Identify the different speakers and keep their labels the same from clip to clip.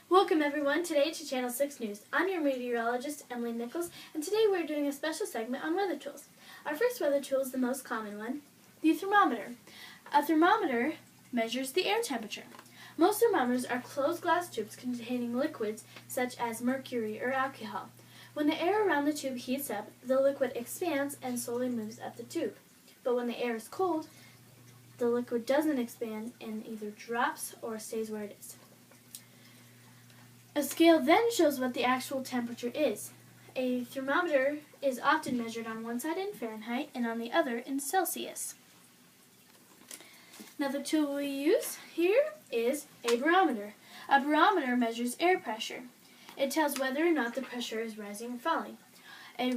Speaker 1: Welcome everyone today to Channel 6 News. I'm your meteorologist, Emily Nichols, and today we're doing a special segment on weather tools. Our first weather tool is the most common one, the thermometer. A thermometer measures the air temperature. Most thermometers are closed glass tubes containing liquids such as mercury or alcohol. When the air around the tube heats up, the liquid expands and slowly moves up the tube. But when the air is cold, the liquid doesn't expand and either drops or stays where it is. A scale then shows what the actual temperature is. A thermometer is often measured on one side in Fahrenheit and on the other in Celsius. Another tool we use here is a barometer. A barometer measures air pressure. It tells whether or not the pressure is rising or falling. A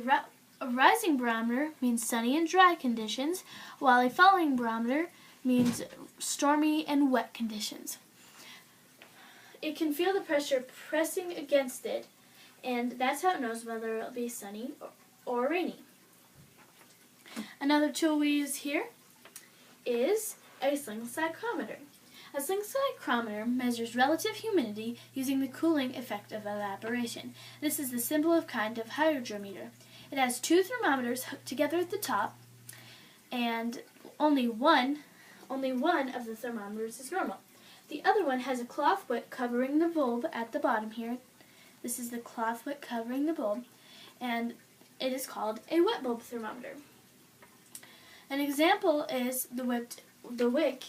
Speaker 1: rising barometer means sunny and dry conditions, while a falling barometer means stormy and wet conditions. It can feel the pressure pressing against it, and that's how it knows whether it'll be sunny or rainy. Another tool we use here is a sling psychrometer. A sling psychrometer measures relative humidity using the cooling effect of evaporation. This is the simplest kind of hydrometer. It has two thermometers hooked together at the top, and only one of the thermometers is normal. The other one has a cloth wick covering the bulb at the bottom here. This is the cloth wick covering the bulb, and it is called a wet bulb thermometer. An example is the wick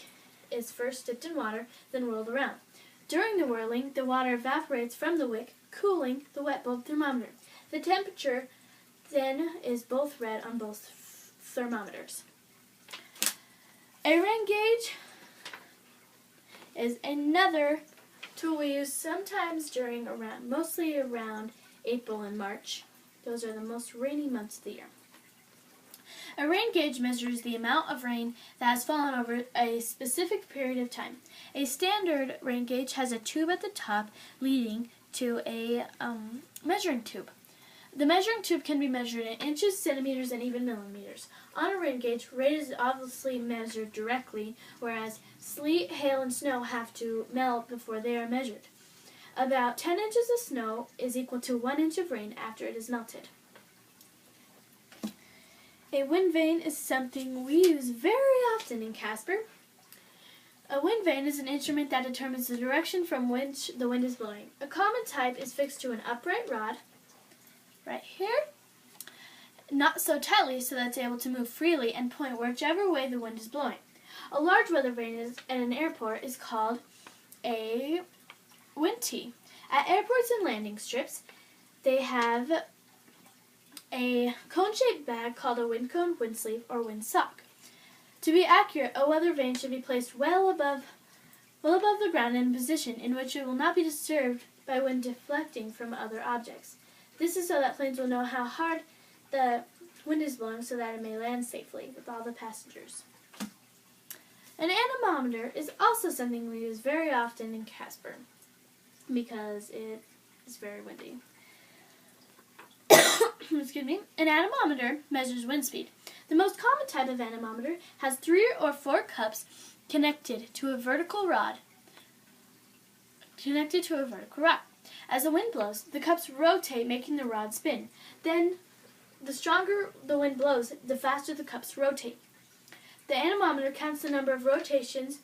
Speaker 1: is first dipped in water, then whirled around. During the whirling, the water evaporates from the wick, cooling the wet bulb thermometer. The temperature then is both read on both thermometers. A rain gauge is another tool we use sometimes mostly around April and March. Those are the most rainy months of the year. A rain gauge measures the amount of rain that has fallen over a specific period of time. A standard rain gauge has a tube at the top leading to a measuring tube. The measuring tube can be measured in inches, centimeters, and even millimeters. On a rain gauge, rain is obviously measured directly, whereas sleet, hail, and snow have to melt before they are measured. About 10 inches of snow is equal to 1 inch of rain after it is melted. A wind vane is something we use very often in Casper. A wind vane is an instrument that determines the direction from which the wind is blowing. A common type is fixed to an upright rod, right here, not so tightly so that it's able to move freely and point whichever way the wind is blowing. A large weather vane at an airport is called a wind tee. At airports and landing strips, they have a cone-shaped bag called a wind cone, wind sleeve, or wind sock. To be accurate, a weather vane should be placed well above the ground in a position in which it will not be disturbed by wind deflecting from other objects. This is so that planes will know how hard the wind is blowing so that it may land safely with all the passengers. An anemometer is also something we use very often in Casper because it is very windy. Excuse me. An anemometer measures wind speed. The most common type of anemometer has 3 or 4 cups connected to a vertical rod. As the wind blows, the cups rotate, making the rod spin. Then, the stronger the wind blows, the faster the cups rotate. The anemometer counts the number of rotations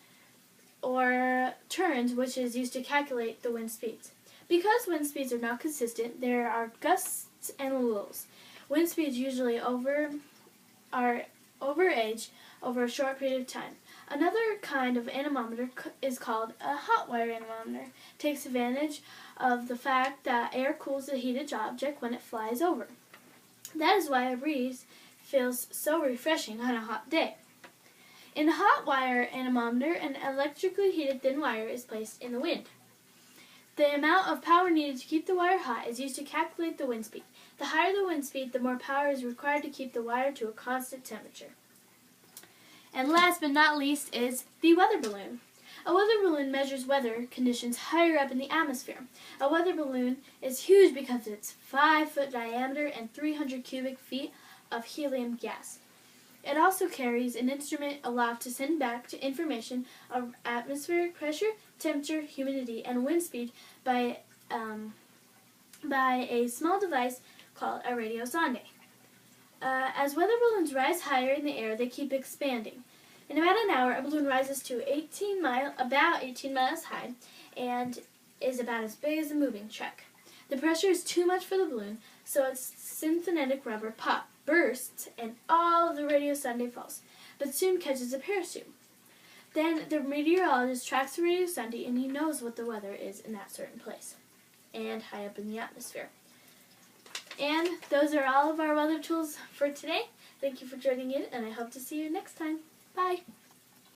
Speaker 1: or turns, which is used to calculate the wind speeds. Because wind speeds are not consistent, there are gusts and lulls. Wind speeds usually are overage over a short period of time. Another kind of anemometer is called a hot wire anemometer. It takes advantage of the fact that air cools the heated object when it flies over. That is why a breeze feels so refreshing on a hot day. In a hot wire anemometer, an electrically heated thin wire is placed in the wind. The amount of power needed to keep the wire hot is used to calculate the wind speed. The higher the wind speed, the more power is required to keep the wire to a constant temperature. And last but not least is the weather balloon. A weather balloon measures weather conditions higher up in the atmosphere. A weather balloon is huge because it's 5-foot diameter and 300 cubic feet of helium gas. It also carries an instrument aloft to send back information of atmospheric pressure, temperature, humidity, and wind speed by by a small device called a radiosonde. As weather balloons rise higher in the air, they keep expanding. In about an hour, a balloon rises to about 18 miles high and is about as big as a moving truck. The pressure is too much for the balloon, so its synthetic rubber bursts and all of the radiosonde falls, but soon catches a parachute. Then the meteorologist tracks the radiosonde and he knows what the weather is in that certain place and high up in the atmosphere. And those are all of our weather tools for today. Thank you for joining in, and I hope to see you next time. Bye!